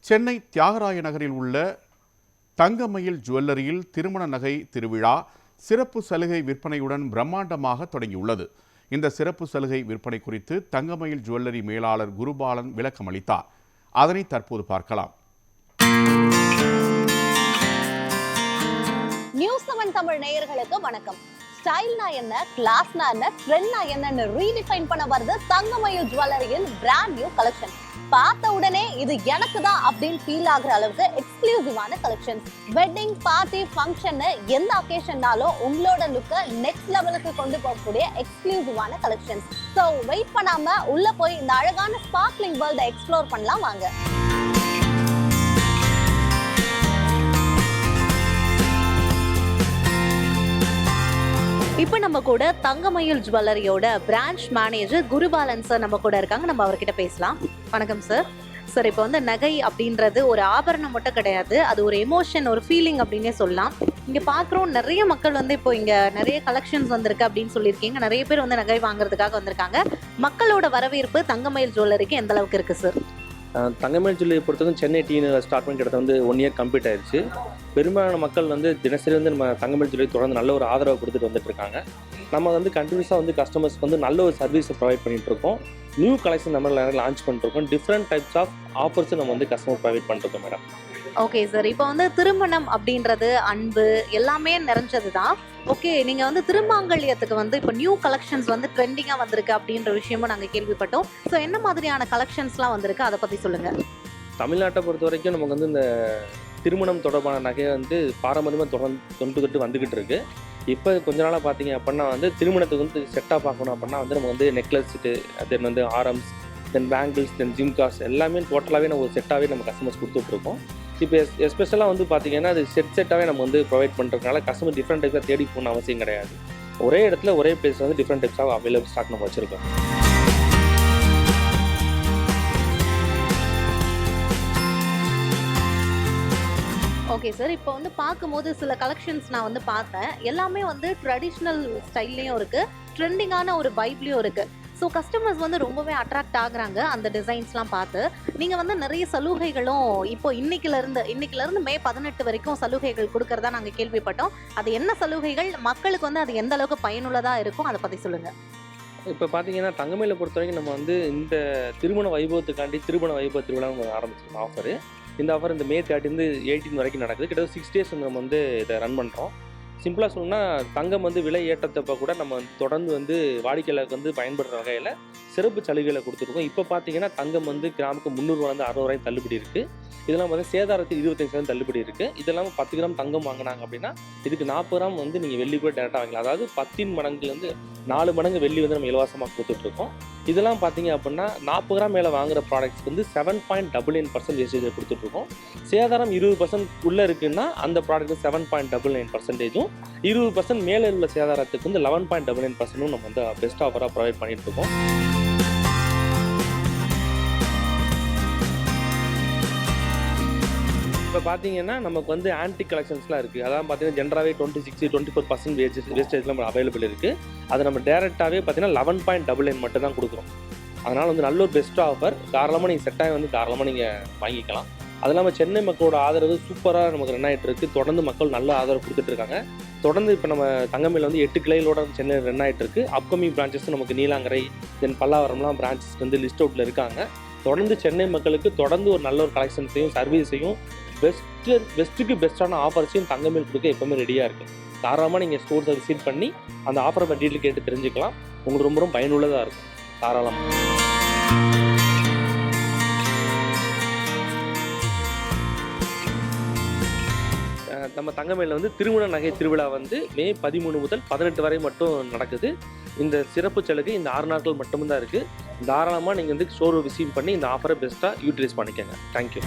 சென்னை தியாகராய நகரில் உள்ள தங்கமயில் ஜுவல்லரியில் திருமண நகை திருவிழா சிறப்பு சலுகை விற்பனையுடன் பிரம்மாண்டமாக தொடங்கியுள்ளது. இந்த சிறப்பு சலுகை விற்பனை குறித்து தங்கமயில் ஜுவல்லரி மேலாளர் குருபாலன் விளக்கம் அளித்தார். அதனை தற்போது பார்க்கலாம். நியூஸ் 7 தமிழ் நேயர்களுக்கு வணக்கம். ஸ்டைல்னா என்ன, கிளாஸ்னா என்ன, ட்ரெண்ட்னா என்னன்னு ரீடிஃபைன் பண்ண வருது தங்கமயில் ஜுவல்லரியின் பிராண்ட் நியூ கலெக்ஷன். பார்த்த உடனே இது எனக்கு தான் அப்படின்னு ஃபீல் ஆகுற அளவுக்கு எக்ஸ்க்ளூசிவான கலெக்ஷன்ஸ். வெட்டிங், பார்ட்டி, ஃபங்க்ஷன் எந்த அக்கேஷன்னாலும் உங்களோட லுக்கை நெக்ஸ்ட் லெவலுக்கு கொண்டு போகக்கூடிய எக்ஸ்க்ளூசிவான கலெக்ஷன்ஸ். ஸோ வெயிட் பண்ணாம உள்ள போய் இந்த அழகான ஸ்பார்க்லிங் வேர்ல்டை எக்ஸ்ப்ளோர் பண்ணலாம் வாங்க. இப்போ நம்ம கூட தங்கமயில் ஜுவல்லரியோட பிரான்ச் மேனேஜர் குருபாலன் சார் நம்ம கூட இருக்காங்க. நம்ம அவர்கிட்ட பேசலாம். வணக்கம் சார். சார், இப்போ நகை அப்படின்றது ஒரு ஆபரணம் மட்டும் கிடையாது, அது ஒரு எமோஷன், ஒரு ஃபீலிங் அப்படின்னே சொல்லலாம். இங்கே பார்க்குறோம் நிறைய மக்கள் இப்போ இங்கே நிறைய கலெக்ஷன்ஸ் வந்திருக்கு அப்படின்னு சொல்லியிருக்கீங்க. நிறைய பேர் நகை வாங்குறதுக்காக வந்திருக்காங்க. மக்களோட வரவேற்பு தங்கமயில் ஜுவல்லரிக்கு எந்த அளவுக்கு இருக்குது சார்? தங்கமயில் ஜுவல்லரி பொறுத்தவரைக்கும் சென்னை டீனு ஸ்டார்ட் பண்ணி கிட்ட 1 இயர் கம்ப்ளீட் ஆயிடுச்சு. பெரும்பாலான மக்கள் தினசரி நம்ம தங்கமயில் ஜுவல்லரி தொடர்ந்து நல்ல ஒரு ஆதரவு கொடுத்துட்டு வந்துட்டு இருக்காங்க. நம்ம கண்டினியூஸாக கஸ்டமர்ஸ்க்கு நல்ல ஒரு சர்வீஸை ப்ரொவைட் பண்ணிட்டு இருக்கோம். நியூ கலெக்ஷன் நம்ம லான்ச் பண்ணிருக்கோம். டிஃப்ரெண்ட் டைப்ஸ் ஆஃப் ஆஃபர்ஸ் நம்ம கஸ்டமர் ப்ரொவைட் பண்ணிருக்கோம் மேடம். ஓகே சார், இப்போ திருமணம் அப்படின்றது அன்பு எல்லாமே நிறைஞ்சது தான். ஓகே, நீங்கள் திருமாங்கல்யத்துக்கு இப்போ நியூ கலெக்ஷன்ஸ் ட்ரெண்டிங்காக வந்திருக்கு அப்படின்ற விஷயமும் நாங்கள் கேள்விப்பட்டோம். ஸோ என்ன மாதிரியான கலெக்ஷன்ஸ்லாம் வந்திருக்கு, அதை பற்றி சொல்லுங்கள். தமிழ்நாட்டை பொறுத்த வரைக்கும் நமக்கு இந்த திருமணம் தொடர்பான நகையை பாரம்பரியமாக தொண்டு வந்துக்கிட்டு இருக்கு. இப்போ கொஞ்ச நாளாக பார்த்தீங்க அப்படின்னா திருமணத்துக்கு செட்டாக பார்க்கணும் அப்படின்னா நம்ம நெக்லஸ் செட்டு, தென் ஆரம்ஸ், தென் பேங்கிள்ஸ், தென் ஜிம்காஸ் எல்லாமே டோட்டலாகவே நம்ம ஒரு செட்டாகவே நம்ம கஸ்டமர்ஸ் கொடுத்துட்ருக்கோம். இப்போ எஸ்பெஷலாக பார்த்தீங்கன்னா அது செட்டாகவே நம்ம ப்ரொவைட் பண்ணுறதுனால கஸ்டமர் டிஃப்ரெண்ட் டைப்ஸாக தேடி போகணும் அவசியம் கிடையாது. ஒரே இடத்துல ஒரே பிளேஸில் டிஃப்ரெண்ட் டைப்ஸாக அவைலபிள் ஸ்டாக் நம்ம வச்சுருக்கோம். ஓகே சார், இப்போ பார்க்கும்போது சில கலெக்ஷன்ஸ் நான் பார்த்தேன். எல்லாமே ட்ரெடிஷ்னல் ஸ்டைல்லையும் இருக்குது, ட்ரெண்டிங்கான ஒரு வைப்லேயும் இருக்குது. ஸோ கஸ்டமர்ஸ் ரொம்பவே அட்ராக்ட் ஆகுறாங்க அந்த டிசைன்ஸ்லாம் பார்த்து. நீங்கள் நிறைய சலுகைகளும் இப்போ இன்னைக்கிலேருந்து மே 18 வரைக்கும் சலுகைகள் கொடுக்கறதா நாங்கள் கேள்விப்பட்டோம். அது என்ன சலுகைகள், மக்களுக்கு அது எந்த அளவுக்கு பயனுள்ளதாக இருக்கும், அதை பற்றி சொல்லுங்கள். இப்போ பார்த்தீங்கன்னா தங்கமயிலை பொறுத்த வரைக்கும் நம்ம இந்த திருமண வைபவத்துக்காண்டி திருமண வைபவ திருவிழா ஆரம்பிச்சிருக்கோம் ஆஃபரு. இந்த ஆஃபர் இந்த மே 30 18 வரைக்கும் நடக்குது. கிட்டத்தட்ட 6 days நம்ம இதை ரன் பண்ணுறோம். சிம்பிளாக சொன்னால் தங்கம் விலை ஏற்றத்தப்போ கூட நம்ம தொடர்ந்து வாடிக்கையாளருக்கு பயன்படுற வகையில் சிறப்பு சலுகைகளை கொடுத்துருக்கோம். இப்போ பார்த்தீங்கன்னா தங்கம் கிராமுக்கு 300 60 தள்ளுபடி இருக்குது. இதெல்லாம் சேதாரத்தில் 25% தள்ளுபடி இருக்குது. இதெல்லாம் 10 கிராம் தங்கம் வாங்கினாங்க அப்படின்னா இதுக்கு 40 கிராம் நீங்கள் வெள்ளி கூட டேரெக்டாக வாங்கலாம். அதாவது 10 மடங்குலேருந்து 4 மடங்கு வெள்ளி நம்ம இலவசமாக கொடுத்துட்ருக்கோம். இதெல்லாம் பார்த்தீங்க அப்படின்னா 40 கிராம் மேலே வாங்குற ப்ராடக்ட்ஸ்க்கு 7.99% வேஸ்டேஜ் கொடுத்துட்ருக்கோம். சேதாரம் 20% உள்ளே இருக்குன்னா அந்த ப்ராடக்ட் 7.99%, 20% மேலே உள்ள சேதாரத்துக்கு 11.99% நம்ம பெஸ்ட் ஆஃபராக ப்ரொவைட் பண்ணிட்டு இருக்கோம். இப்போ பார்த்தீங்கன்னா நமக்கு ஆன்டிக் கலெக்ஷன்ஸ்லாம் இருக்குது. அதான் பார்த்தீங்கன்னா ஜென்ரலாகவே 26-24% வேஸ்டேஜ் நம்ம அவைலபிள் இருக்குது. அதை நம்ம டேரெக்டாகவே பார்த்தீங்கன்னா 11.99 மட்டும் தான் கொடுக்குறோம். அதனால் நல்ல ஒரு பெஸ்ட் ஆஃபர். தாராளமாக நீங்கள் செட்டாக தாராளமாக நீங்கள் வாங்கிக்கலாம். அது இல்லாமல் சென்னை மக்களோட ஆதரவு சூப்பராக நமக்கு ரன் ஆகிட்டு இருக்குது. தொடர்ந்து மக்கள் நல்ல ஆதரவு கொடுத்துட்ருக்காங்க. தொடர்ந்து இப்போ நம்ம தங்கமயில் 8 கிளைகளோட சென்னையில் ரன் ஆகிட்டு இருக்குது. அப்கமிங் பிரான்ச்சஸ் நமக்கு நீலாங்கரை, தென் பல்லாவரம்லாம் பிரான்ச்சஸ் லிஸ்ட் அவுட்டில் இருக்காங்க. தொடர்ந்து சென்னை மக்களுக்கு தொடர்ந்து ஒரு நல்ல ஒரு கலெக்ஷன்ஸையும் சர்வீஸையும் பெஸ்ட்டுக்கு பெஸ்ட்டான ஆஃபர்ஸையும் தங்கமயில் கொடுக்க எப்போவுமே ரெடியாக இருக்குது. தாராளமாக நீங்கள் ஸ்டோர்ஸை விசிட் பண்ணி அந்த ஆஃபரை டீட்டெயில் கேட்டு தெரிஞ்சுக்கலாம். உங்களுக்கு ரொம்ப ரொம்ப பயனுள்ளதாக இருக்கும். தாராளமாக நம்ம தங்கமயிலில் திருமண நகை திருவிழா மே 13 முதல் 18 வரை மட்டும் நடக்குது. இந்த சிறப்பு சலுகை இந்த 6 நாட்கள் மட்டும்தான் இருக்குது. தாராளமாக நீங்கள் ஷோரூம் விசிட் பண்ணி இந்த ஆஃபரை பெஸ்ட்டாக யூட்டிலைஸ் பண்ணிக்கோங்க. தேங்க்யூ.